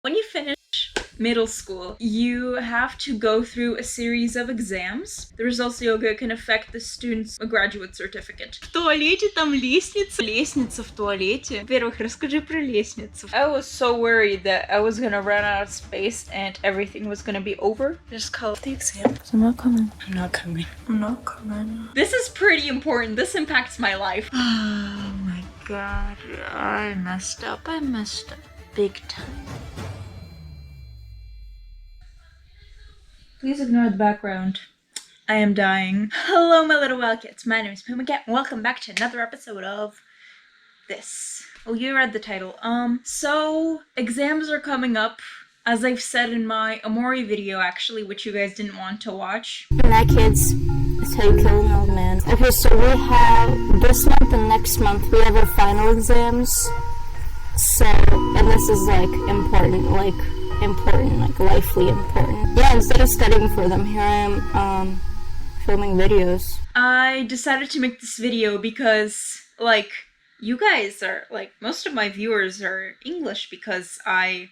When you finish middle school, you have to go through a series of exams. The results yoga can affect the student's graduate certificate. В туалете там лестница. Лестница в туалете. Во-первых, расскажи про лестницу. I was so worried that I was gonna run out of space and everything was gonna be over. Just call the exam. I'm not coming. I'm not coming. I'm not coming. This is pretty important. This impacts my life. Oh my god. I messed up. I messed up. Big time. Please ignore the background. I am dying. Hello, my little wildcats. My name is Puma Cat, and welcome back to another episode of this. Oh, you read the title. So exams are coming up, as I've said in my Amori video, actually, which you guys didn't want to watch. And that kid's is how you kill an old man. Okay, so we have this month and next month we have our final exams. So, and this is like important, like lively important. Yeah, instead of studying for them, here I am filming videos. I decided to make this video because, like, you guys are, like, most of my viewers are English because I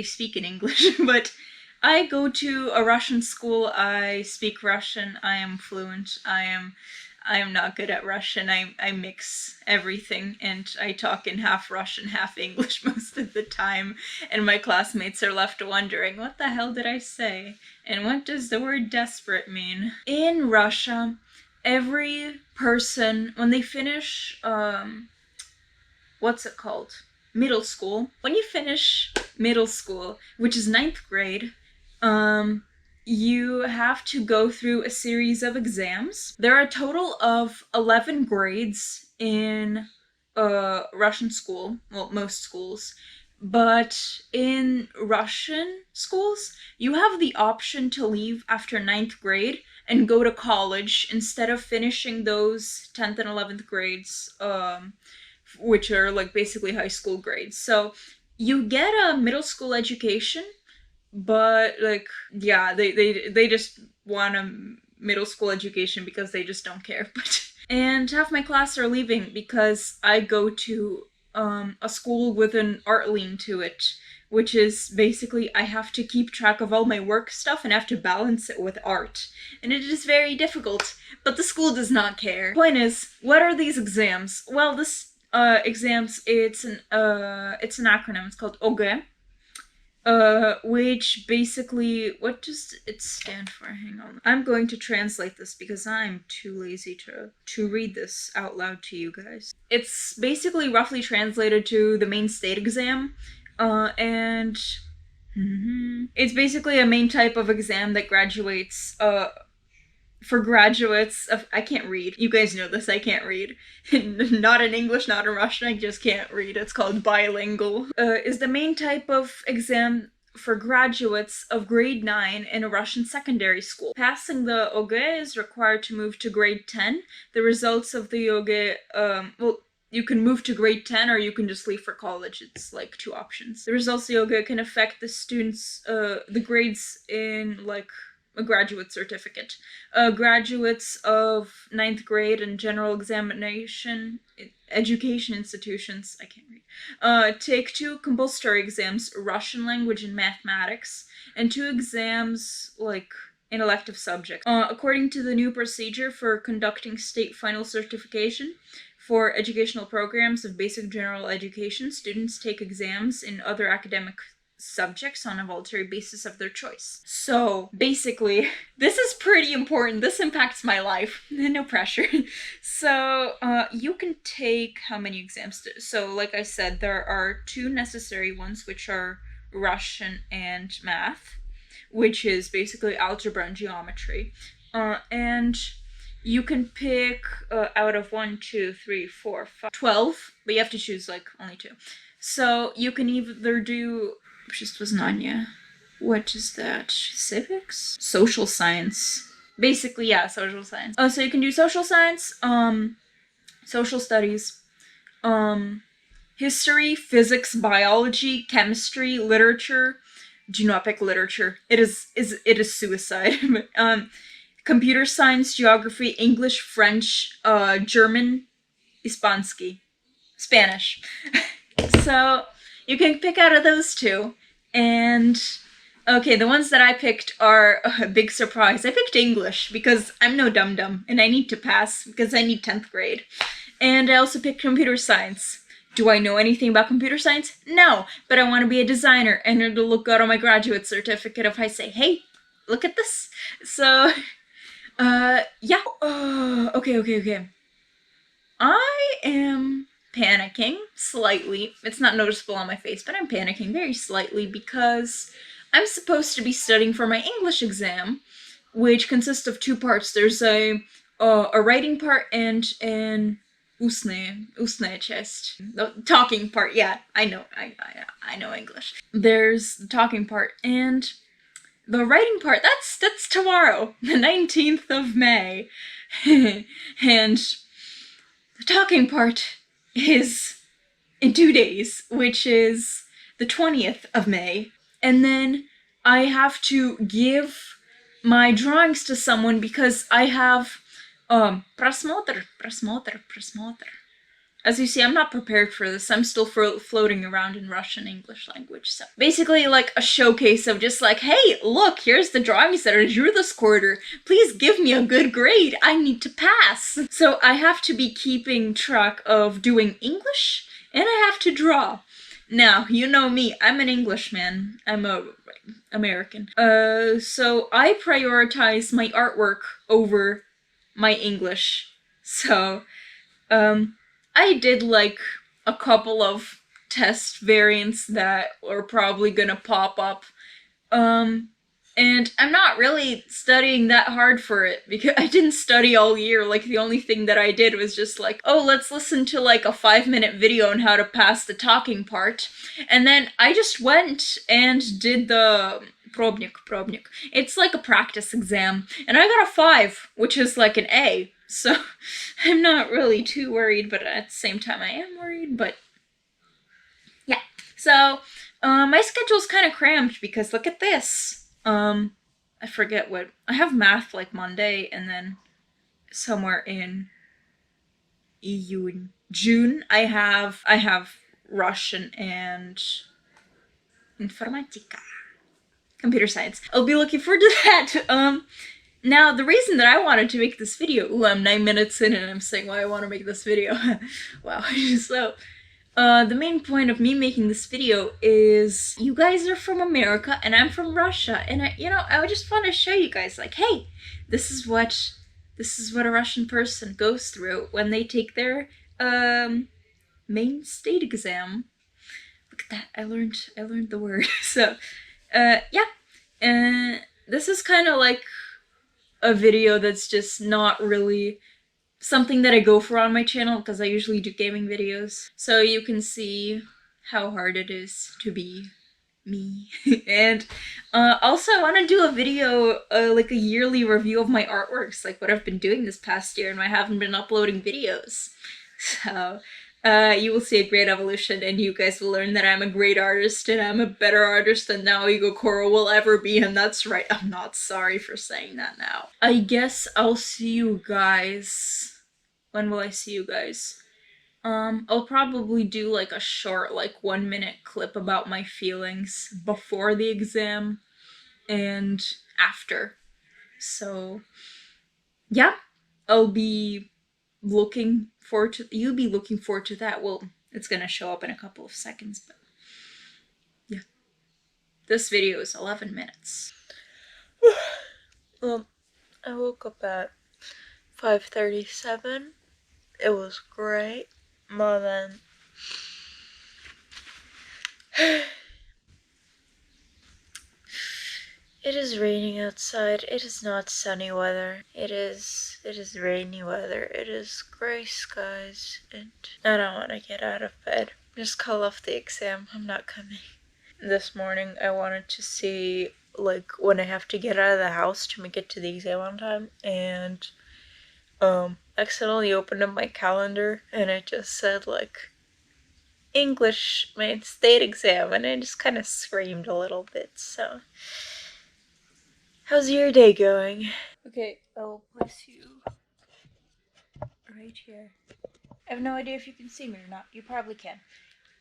speak in English, but I go to a Russian school, I speak Russian, I am fluent, I am not good at Russian. I mix everything and I talk in half Russian, half English most of the time. And my classmates are left wondering, what the hell did I say? And what does the word desperate mean? In Russia, every person, when they finish, what's it called? Middle school. When you finish middle school, which is 9th grade, you have to go through a series of exams. There are a total of 11 grades in Russian school, well, most schools. But in Russian schools, you have the option to leave after 9th grade and go to college instead of finishing those 10th and 11th grades, which are like basically high school grades. So you get a middle school education, but, like, yeah, they just want a middle school education because they just don't care. And half my class are leaving because I go to a school with an art lean to it, which is basically I have to keep track of all my work stuff and have to balance it with art. And it is very difficult, but the school does not care. Point is, what are these exams? Well, this exams, it's an acronym. It's called OGE. Which basically, what does it stand for? Hang on. I'm going to translate this because I'm too lazy to read this out loud to you guys. It's basically roughly translated to the main state exam, and it's basically a main type of exam that graduates, for graduates of, I can't read. You guys know this, I can't read. Not in English, not in Russian, I just can't read. It's called bilingual. Is the main type of exam for graduates of grade 9 in a Russian secondary school. Passing the OGE is required to move to grade 10. The results of the OGE, well, you can move to grade 10 or you can just leave for college. It's like 2 options. The results of the OGE can affect the students, the grades in, like, a graduate certificate. Graduates of 9th grade and general examination education institutions, I can't read, take 2 compulsory exams, Russian language and mathematics, and 2 exams, like, in elective subjects. According to the new procedure for conducting state final certification for educational programs of basic general education, students take exams in other academic subjects on a voluntary basis of their choice. So basically, this is pretty important. This impacts my life. No pressure. So you can take how many exams? So like I said, there are 2 necessary ones, which are Russian and math, which is basically algebra and geometry. And you can pick out of 1, 2, 3, 4, 5, 12, but you have to choose like only 2. So you can either do what is that? Civics? Social science. Basically, yeah, social science. So you can do social science, social studies, history, physics, biology, chemistry, literature. Do not pick literature. It is suicide. Computer science, geography, English, French, German, Spanish. So you can pick out of those two. And okay, the ones that I picked are a big surprise. I picked English because I'm no dum-dum and I need to pass because I need 10th grade. And I also picked computer science. Do I know anything about computer science? No, but I want to be a designer and it'll look good on my graduate certificate if I say, hey, look at this. So, yeah. Okay. I am panicking slightly. It's not noticeable on my face, but I'm panicking very slightly because I'm supposed to be studying for my English exam, which consists of two parts. There's a writing part and an ustne chest. The talking part. Yeah, I know English. There's the talking part and the writing part. That's tomorrow, the 19th of May, and the talking part is in 2 days, which is the 20th of May. And then I have to give my drawings to someone because I have просмотр. As you see, I'm not prepared for this. I'm still floating around in Russian English language. So basically like a showcase of just like, hey, look, here's the drawings that I drew this quarter. Please give me a good grade. I need to pass. So I have to be keeping track of doing English and I have to draw. Now, you know me, I'm an Englishman. I'm a American. So I prioritize my artwork over my English. So, I did like a couple of test variants that are probably gonna pop up. And I'm not really studying that hard for it because I didn't study all year. Like the only thing that I did was just like, oh, let's listen to like a 5-minute video on how to pass the talking part. And then I just went and did the probnik. It's like a practice exam. And I got a 5, which is like an A. So I'm not really too worried, but at the same time I am worried, but yeah. So my schedule's kind of cramped because look at this. I forget what, I have math like Monday and then somewhere in June I have Russian and informatica, computer science. I'll be looking forward to that. Now, the reason that I wanted to make this video, ooh, I'm 9 minutes in and I'm saying why I want to make this video. Wow. So, the main point of me making this video is you guys are from America and I'm from Russia. And I just want to show you guys like, hey, this is what a Russian person goes through when they take their, main state exam. Look at that. I learned the word. So, yeah. This is kind of like a video that's just not really something that I go for on my channel because I usually do gaming videos. So you can see how hard it is to be me. And also I want to do a video, like a yearly review of my artworks, like what I've been doing this past year and I haven't been uploading videos. So you will see a great evolution and you guys will learn that I'm a great artist and I'm a better artist than Naoigo Koro will ever be, and that's right, I'm not sorry for saying that now. I guess I'll see you guys. When will I see you guys? I'll probably do like a short, like 1-minute clip about my feelings before the exam and after. So, yeah, I'll be looking forward to, you'll be looking forward to that. Well, it's gonna show up in a couple of seconds, but yeah. This video is 11 minutes. Well, I woke up at 5:37. It was great, but then it is raining outside. It is not sunny weather. It is rainy weather. It is gray skies, and I don't want to get out of bed. Just call off the exam. I'm not coming. This morning I wanted to see like when I have to get out of the house to make it to the exam on time, and accidentally opened up my calendar and it just said like English main state exam, and I just kind of screamed a little bit. So how's your day going? Okay, I'll place you right here. I have no idea if you can see me or not. You probably can.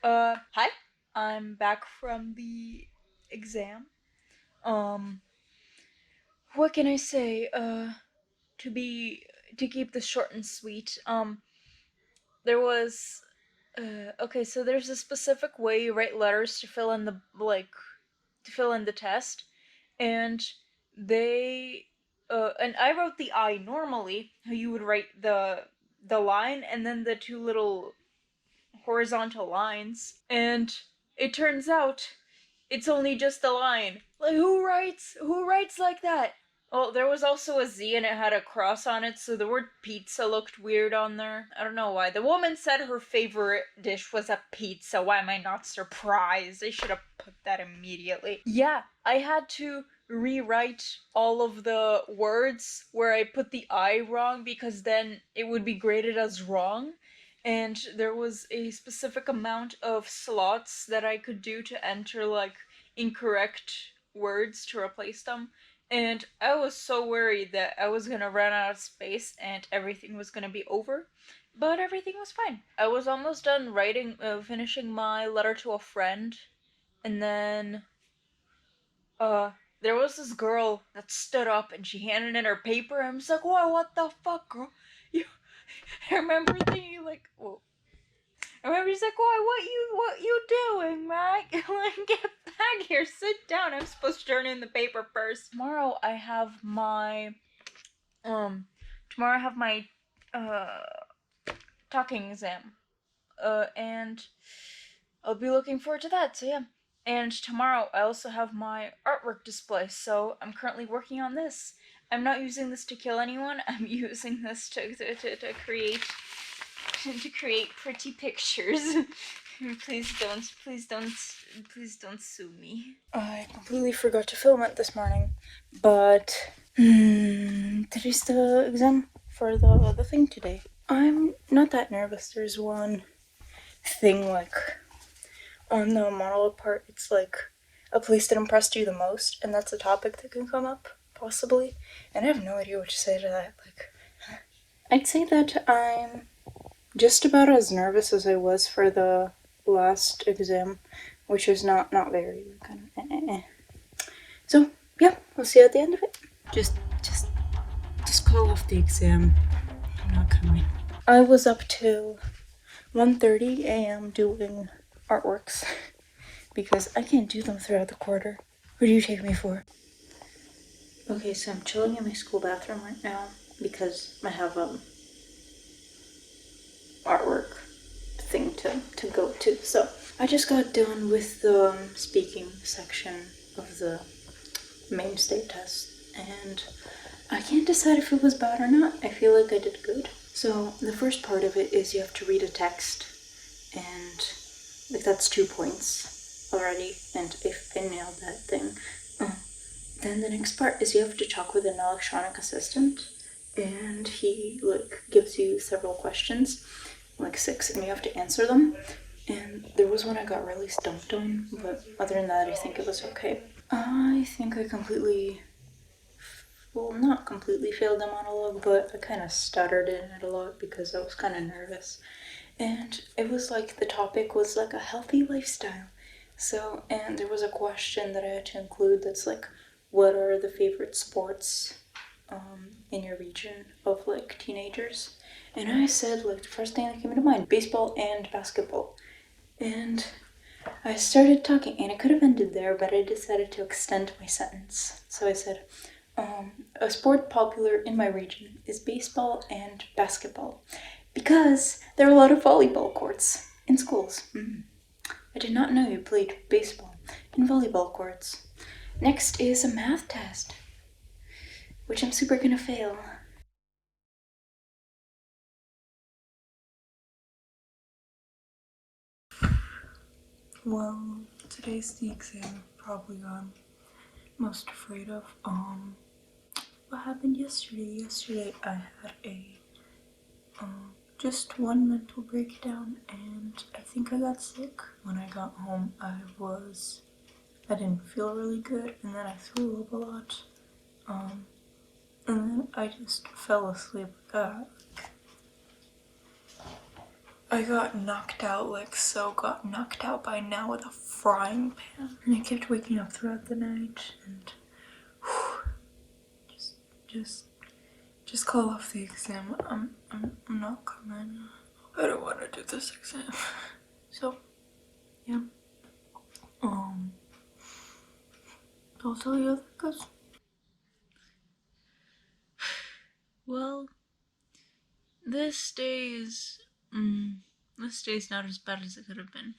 Hi? I'm back from the exam. Um, what can I say? To be to keep this short and sweet. There was okay, so there's a specific way you write letters to fill in the to fill in the test, and they and I wrote the I normally, how you would write the line and then the two little horizontal lines, and it turns out it's only just a line. Like who writes like that? Well, there was also a Z and it had a cross on it, so the word pizza looked weird on there. I don't know why. The woman said her favorite dish was a pizza. Why am I not surprised? I should have put that immediately. Yeah, I had to rewrite all of the words where I put the I wrong because then it would be graded as wrong. And there was a specific amount of slots that I could do to enter like incorrect words to replace them. And I was so worried that I was gonna run out of space and everything was gonna be over. But everything was fine. I was almost done finishing my letter to a friend, and then, uh, there was this girl that stood up and she handed in her paper. And I was like, "Whoa, what the fuck, girl? You?" I remember thinking, like, whoa. I remember he's like, "Why, what you doing, Mike? Like, get back here, sit down. I'm supposed to turn in the paper first." Um, tomorrow I have my, uh, talking exam. And I'll be looking forward to that, so yeah. And tomorrow I also have my artwork display, so I'm currently working on this. I'm not using this to kill anyone, I'm using this to create to create pretty pictures. Please don't sue me. I completely forgot to film it this morning, but today's the exam for the thing today. I'm not that nervous. There's one thing like on the monologue part. It's like a place that impressed you the most, and that's a topic that can come up possibly. And I have no idea what to say to that. Like, I'd say that I'm just about as nervous as I was for the last exam, which was not very kind of. So yeah, we'll see you at the end of it. Just call off the exam. I'm not coming. I was up till 1:30 a.m. doing artworks because I can't do them throughout the quarter. What do you take me for? Okay, so I'm chilling in my school bathroom right now because I have artwork thing to go to. So I just got done with the speaking section of the main state test, and I can't decide if it was bad or not. I feel like I did good. So the first part of it is you have to read a text, and like that's 2 points already, and if I nailed that thing. Then the next part is you have to talk with an electronic assistant, and he like gives you several questions, like 6, and you have to answer them. And there was one I got really stumped on, but other than that I think it was okay. I think I not completely failed the monologue, but I kind of stuttered in it a lot because I was kind of nervous. And it was like the topic was like a healthy lifestyle. So, and there was a question that I had to include that's like, what are the favorite sports in your region of like teenagers? And I said like the first thing that came to mind, baseball and basketball. And I started talking, and it could have ended there, but I decided to extend my sentence. So I said, a sport popular in my region is baseball and basketball, because there are a lot of volleyball courts in schools. I did not know you played baseball in volleyball courts. Next is a math test, which I'm super gonna fail. Well, today's the exam probably I'm most afraid of. What happened yesterday? Yesterday I had a just one mental breakdown, and I think I got sick. When I got home, I didn't feel really good, and then I threw up a lot. And then I just fell asleep. I got knocked out, like so got knocked out by now with a frying pan. And I kept waking up throughout the night and just call off the exam. I'm not coming. I don't want to do this exam. So, yeah. I'll tell you how that goes. Well, this day is, this day's not as bad as it could have been.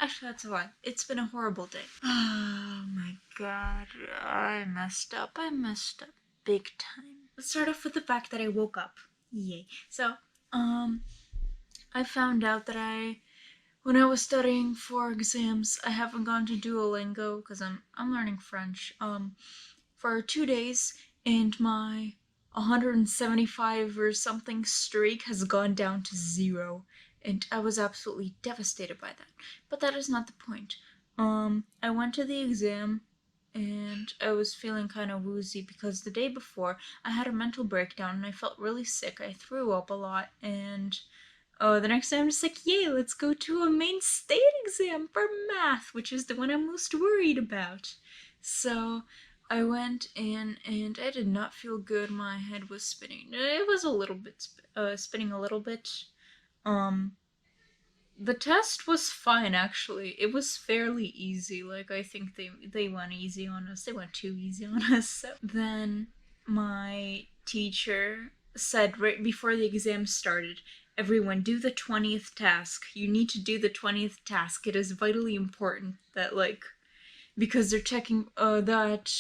Actually, that's a lie. It's been a horrible day. Oh my god, I messed up. I messed up big time. Let's start off with the fact that I woke up. Yay. So, I found out that when I was studying for exams, I haven't gone to Duolingo because I'm learning French for 2 days, and my 175 or something streak has gone down to 0, and I was absolutely devastated by that. But that is not the point. I went to the exam and I was feeling kind of woozy because the day before I had a mental breakdown and I felt really sick. I threw up a lot, and the next day I'm just like, yay, let's go to a main state exam for math, which is the one I'm most worried about. So I went in and I did not feel good. My head was spinning. It was a little bit spinning a little bit. The test was fine, actually. It was fairly easy. Like, I think they went easy on us. They went too easy on us. So then my teacher said right before the exam started, everyone, do the 20th task. You need to do the 20th task. It is vitally important that, like, because they're checking that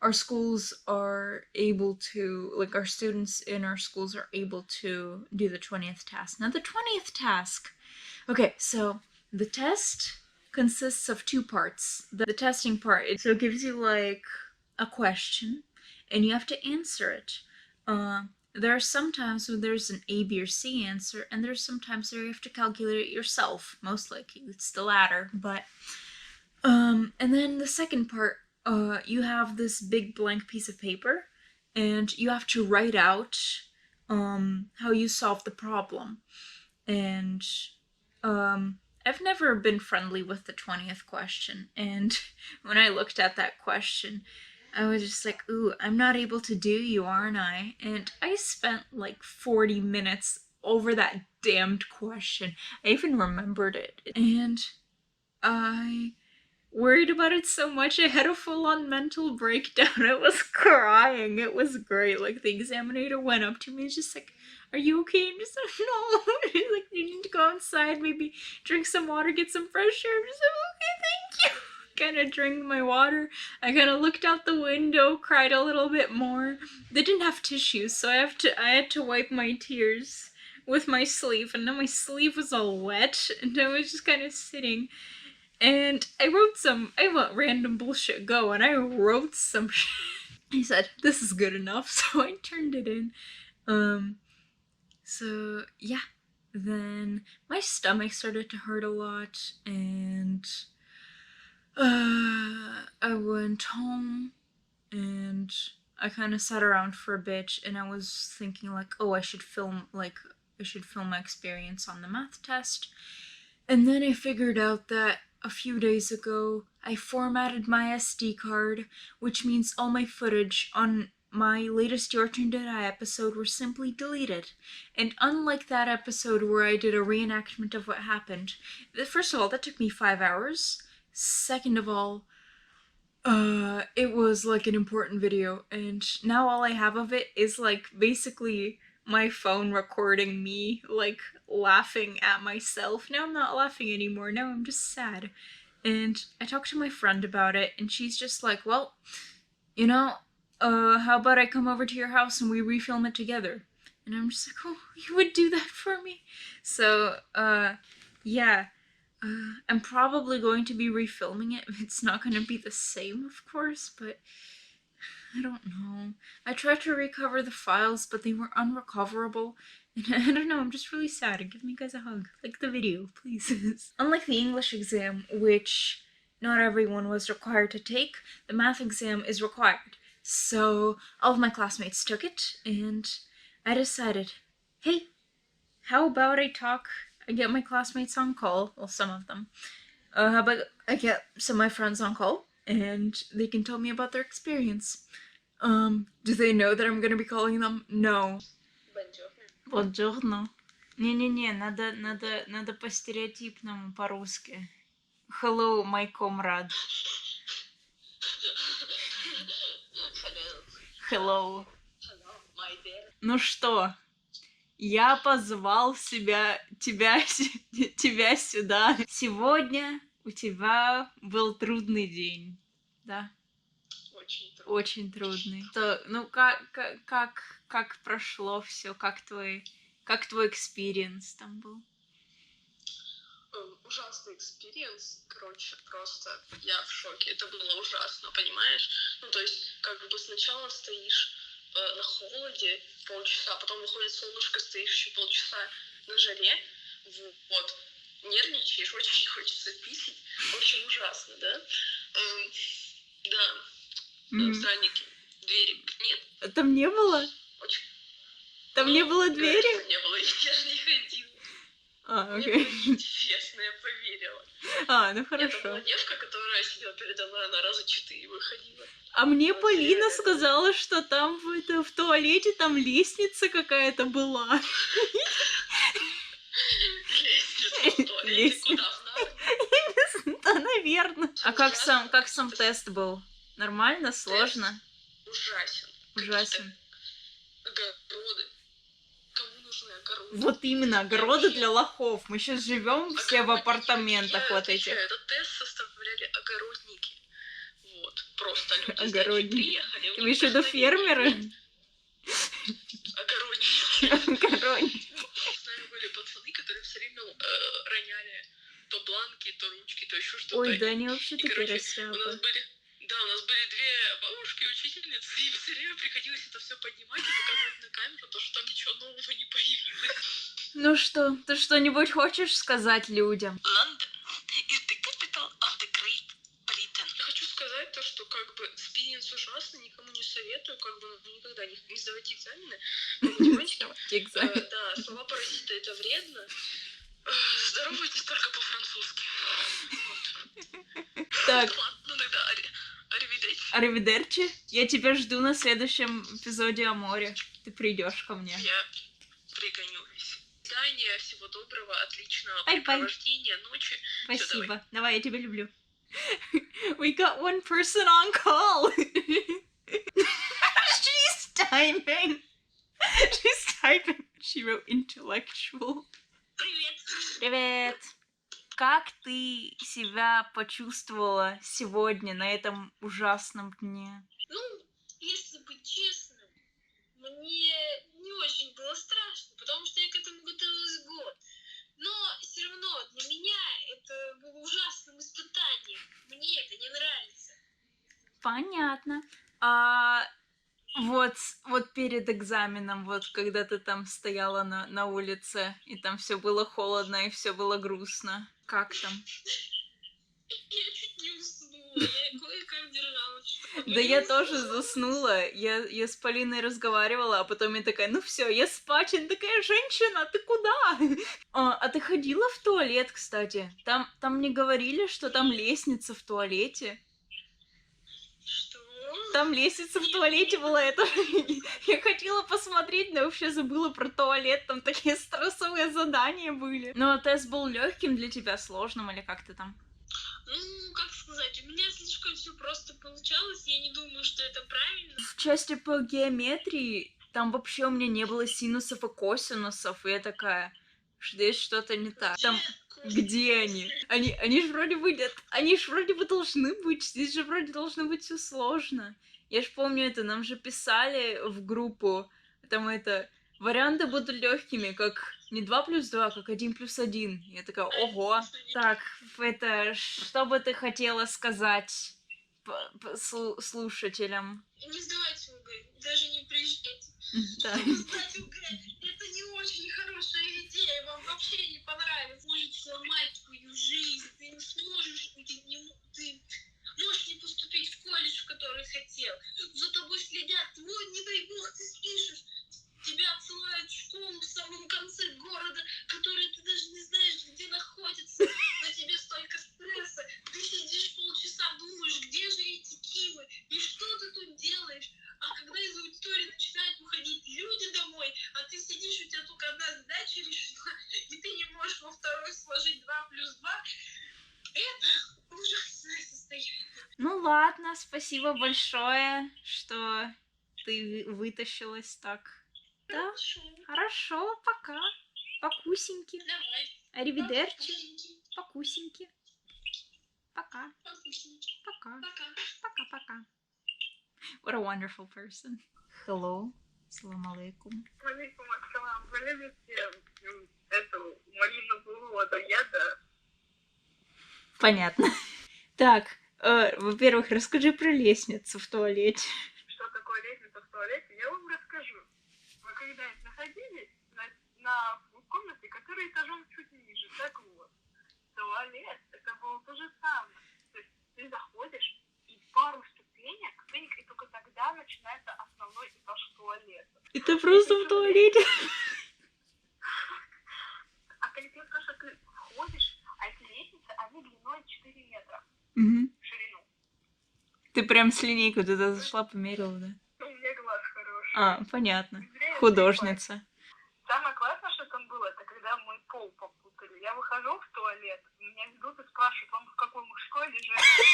our schools are able to, like, our students in our schools are able to do the 20th task. Now, the 20th task. Okay, so the test consists of 2 parts. The testing part, it gives you, like, a question, and you have to answer it. There are some times when there's an A, B, or C answer, and there's some times where you have to calculate it yourself. Most likely it's the latter, but and then the second part, you have this big blank piece of paper, and you have to write out how you solve the problem. And I've never been friendly with the 20th question, and when I looked at that question, I was just like, ooh, I'm not able to do you, aren't I? And I spent like 40 minutes over that damned question. I even remembered it. And I worried about it so much I had a full-on mental breakdown. I was crying. It was great. Like, the examiner went up to me and was just like, are you okay? I'm just like, no. He's like, you need to go outside, maybe drink some water, get some fresh air. I'm just like, okay, thank you. Kind of drank my water. I kind of looked out the window, cried a little bit more. They didn't have tissues, so I had to wipe my tears with my sleeve, and then my sleeve was all wet, and I was just kind of sitting. And I let random bullshit go, and I wrote some shit. I said, this is good enough, so I turned it in. So, yeah. Then my stomach started to hurt a lot, and I went home, and I kind of sat around for a bit, and I was thinking, like, oh, I should film my experience on the math test. And then I figured out that a few days ago, I formatted my SD card, which means all my footage on my latest Your Turn to Die episode were simply deleted. And unlike that episode where I did a reenactment of what happened, first of all, that took me 5 hours. Second of all, it was like an important video, and now all I have of it is like basically my phone recording me like laughing at myself. Now I'm not laughing anymore, now I'm just sad. And I talked to my friend about it, and she's just like, well, you know, how about I come over to your house and we refilm it together? And I'm just like, oh, you would do that for me? So, yeah. I'm probably going to be refilming it. It's not going to be the same, of course, but I don't know. I tried to recover the files, but they were unrecoverable. And I don't know, I'm just really sad. Give me guys a hug. Like the video, please. Unlike the English exam, which not everyone was required to take, the math exam is required. So all of my classmates took it, and I decided, hey, how about I get my classmates on call, well, some of them. How about I get some of my friends on call, and they can tell me about their experience. Do they know that I'm gonna be calling them? No. Buongiorno. Не-не-не, надо по стереотипному, по-русски. Hello, my comrade. Hello. Ну что, я позвал тебя сюда. Сегодня у тебя был трудный день, да? Очень трудный. Ну как прошло все, как твой экспириенс там был? Ужасный экспириенс, короче, просто я в шоке. Это было ужасно, понимаешь? Ну, то есть, как бы сначала стоишь на холоде полчаса, потом выходит солнышко, стоишь еще полчаса на жаре, вот, нервничаешь, очень хочется писать, очень ужасно, да? Да, странники, двери нет. Там не было? Очень. Там не было двери? Не было, я же не ходила. Окей. Мне было интересно, я поверила. Ну хорошо. Это была девка, которая сидела передо мной, она раза 4 выходила. А мне Полина сказала, что там в туалете там лестница какая-то была. Лестница в туалете? Куда? В Нарнию? Да, наверное. А как сам тест был? Нормально? Сложно? Ужасен. Огороды. Кому нужны огороды? Вот именно, огороды для лохов. Мы сейчас живем все в апартаментах вот этих. Этот тест составляли огородники. Вот, просто люди огородники. Приехали. Ты имеешь в виду фермеры? Огородники. С нами были пацаны, которые все время роняли то бланки, то ручки, то еще что-то. Ой, да они вообще такие растряпы. У нас были 2 бабушки, учительницы, и им все время приходилось это все поднимать и показывать на камеру, то, что там ничего нового не появилось. Ну что, ты что-нибудь хочешь сказать людям? London is the capital of the Great Britain. Я хочу сказать то, что как бы экспириенс ужасный, никому не советую, как бы никогда не сдавайте экзамены по математике. Да, слова паразита это вредно. Здоровайтесь только по-французски. Так. Ладно, тогда Аривидерчи. Я тебя жду на следующем эпизоде о море. Ты придешь ко мне. Я пригонюсь. Таня, всего доброго, отличного препровождения ночи. Спасибо. Всё, давай, я тебя люблю. We got one person on call. She's typing. She wrote intellectual. Привет. Как ты себя почувствовала сегодня, на этом ужасном дне? Ну, если быть честным, мне не очень было страшно, потому что я к этому готовилась год. Но все равно для меня это было ужасным испытанием. Мне это не нравится. Понятно. Вот перед экзаменом, вот когда ты там стояла на улице, и там все было холодно, и все было грустно. Как там? Я чуть не уснула, я кое-как держалась. Да я тоже заснула. Я с Полиной разговаривала, а потом я такая, ну все, я спать. Она такая, женщина, ты куда? А ты ходила в туалет, кстати? Там мне говорили, что там лестница в туалете. Что? Там лестница в туалете была, это... Я хотела посмотреть, но вообще забыла про туалет, там такие стрессовые задания были. Ну, а тест был легким для тебя, сложным, или как ты там? Ну, как сказать, у меня слишком все просто получалось, я не думаю, что это правильно. В части по геометрии там вообще у меня не было синусов и косинусов, и я такая, здесь что-то не так. Там... Где они? Они же вроде бы должны быть. Здесь же вроде должно быть все сложно. Я ж помню это, нам же писали в группу, там это, варианты будут легкими, как не 2+2, как 1+1. Я такая, ого. Так, это, что бы ты хотела сказать слушателям? Не сдавайте ЕГЭ, даже не приезжайте. Да. Чтобы сдать ЕГЭ, это не очень хорошая идея, вам вообще не понравится. Может сломать твою жизнь, ты не сможешь, ты можешь не поступить в колледж, в который хотел. За тобой следят, твой, не дай бог, ты спишешь. Тебя отсылают в школу в самом конце города, ладно, спасибо большое, что ты вытащилась так. Да, хорошо, пока. Покусеньки. Давай. Аривидерчи. Покусеньки. Пока. Пока. Пока. Пока-пока. What a wonderful person. Hello. Салам алейкум. Алейкум ассалам. Вы любите эту малину воду яда? Понятно. Так, во-первых, расскажи про лестницу в туалете. Что такое лестница в туалете, я вам расскажу. Вы когда-нибудь находились в комнате, которая этажом чуть ниже? Так вот, туалет это было то же самое. То есть ты заходишь и пару ступенек, и только тогда начинается основной этаж туалета. Это просто в туалете. А конкретно, что ты входишь, а эти лестницы, они длиной 4 метра Угу. в ширину. Ты прям с линейкой туда зашла, померила, да? У меня глаз хороший. А, понятно. Зря Художница. Самое классное, что там было, это когда мы пол попутали. Я выхожу в туалет, меня ведут и спрашивают, вам в какой мужской или женской?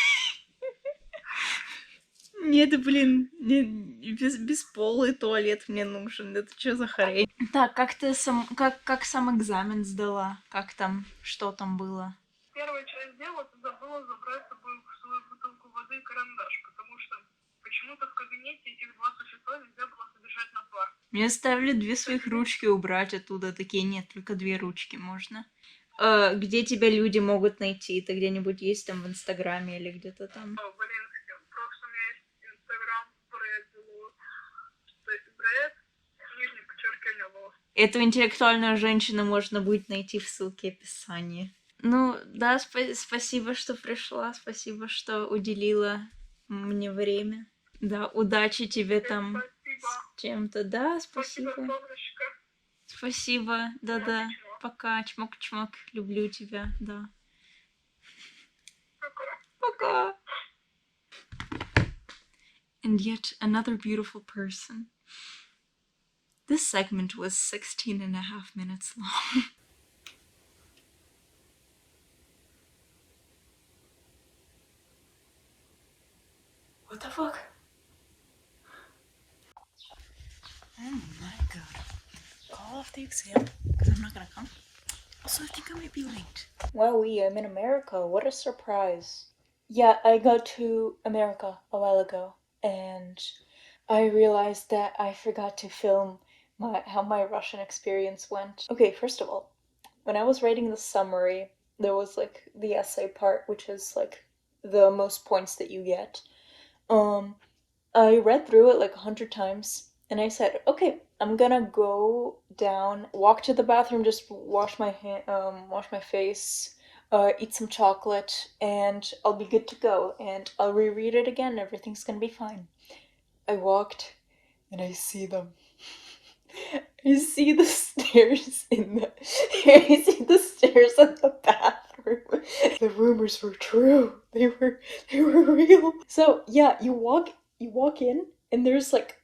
Нет, блин, бесполый туалет мне нужен. Это что за хрень? Так, как ты как сам экзамен сдала? Как там, что там было? Первая часть дела, ты забыла забрать с собой свою бутылку воды и карандаш, потому что почему-то в кабинете этих два существа нельзя было содержать на пар. Мне ставили 2 своих ручки убрать оттуда. Такие, нет, только 2 ручки можно. Где тебя люди могут найти? Ты где-нибудь есть там в Инстаграме или где-то там? Блин, просто у меня есть Инстаграм, Брэд, нижнее подчеркивание волос. Эту интеллектуальную женщину можно будет найти в ссылке в описании. Ну, да, спасибо, что пришла, спасибо, что уделила мне время. Да, удачи тебе там Спасибо. с чем-то. Да, спасибо. Спасибо, солнышко. Спасибо, да-да. Пока, чмок-чмок, люблю тебя, да. Пока. And yet another beautiful person. This segment was 16.5 minutes long. What the fuck? Oh my god. Call off the exam, because I'm not gonna come. Also, I think I might be late. Wowee, I'm in America. What a surprise. Yeah, I got to America a while ago, and I realized that I forgot to film how my Russian experience went. Okay, first of all, when I was writing the summary, there was like the essay part, which is like the most points that you get. I read through it like 100 times, and I said, okay, I'm gonna go down, walk to the bathroom, just wash my face, eat some chocolate, and I'll be good to go. And I'll reread it again. Everything's gonna be fine. I walked, and I see them. I see the stairs I see the stairs in the bathroom. The rumors were true. They were real. So yeah, you walk in, and there's like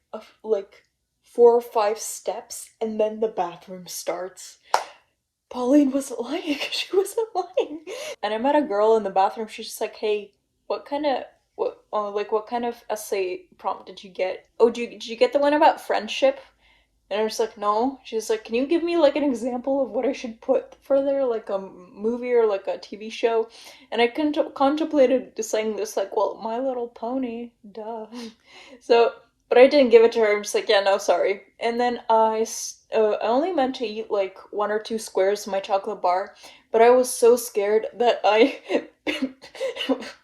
4 or 5 steps, and then the bathroom starts. Pauline wasn't lying. She wasn't lying. And I met a girl in the bathroom. She's just like, hey, what kind of essay prompt did you get? Oh, did you get the one about friendship? And I was like, no. She's like, can you give me like an example of what I should put for there, like a movie or like a TV show? And I contemplated saying this, like, well, My Little Pony, duh. So, but I didn't give it to her. I'm just like, yeah, no, sorry. And then I only meant to eat like 1 or 2 squares of my chocolate bar, but I was so scared that I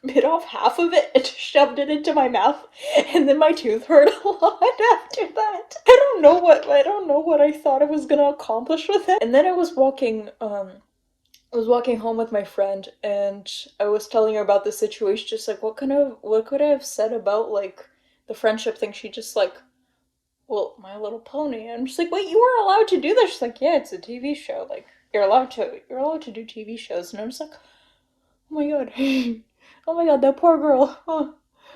bit off half of it and shoved it into my mouth, and then my tooth hurt a lot after that. I don't know what I thought I was gonna accomplish with it. And then I was walking home with my friend, and I was telling her about the situation, just like, what could I have said about like the friendship thing? She just like, well, My Little Pony. And I'm just like, wait, you weren't allowed to do this? She's like, yeah, it's a TV show. Like, you're allowed to do TV shows. And I'm just like, oh my god. Oh my god, that poor girl. Oh,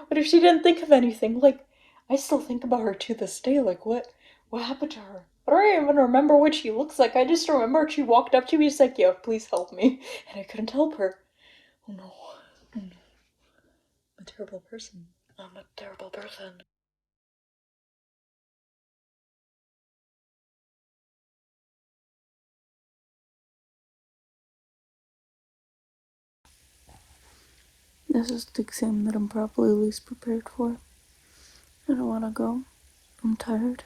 what if she didn't think of anything? Like, I still think about her to this day. Like, what happened to her? I don't even remember what she looks like. I just remember she walked up to me, she's like, yo, please help me. And I couldn't help her. Oh no. But terrible person. I'm a terrible person. This is the exam that I'm probably least prepared for. I don't want to go. I'm tired.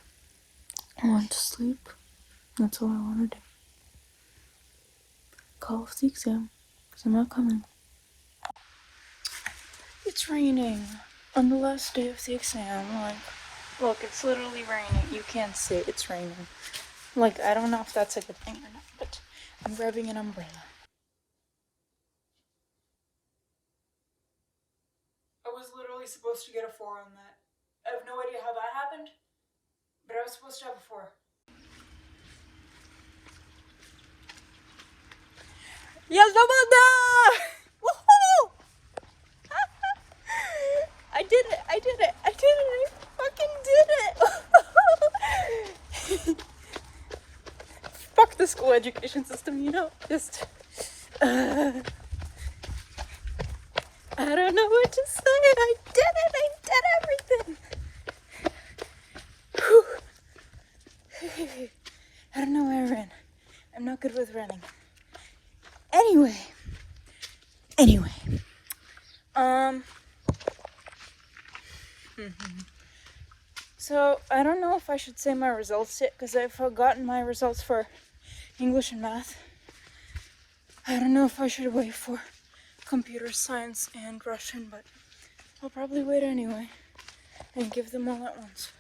I want to sleep. That's all I want to do. Call off the exam, because I'm not coming. It's raining on the last day of the exam. Like, look, it's literally raining. You can't see it. It's raining. Like, I don't know if that's a good thing or not, but I'm grabbing an umbrella. I was literally supposed to get a 4 on that. I have no idea how that happened, but I was supposed to have a 4. Yazamada! Woohoo! I did it! I did it! I did it! I fucking did it! Fuck the school education system, you know? Just. I don't know what to say. I did it! I did everything! Whew. I don't know where I ran. I'm not good with running. Anyway. So, I don't know if I should say my results yet, because I've forgotten my results for English and math. I don't know if I should wait for computer science and Russian, but I'll probably wait anyway and give them all at once.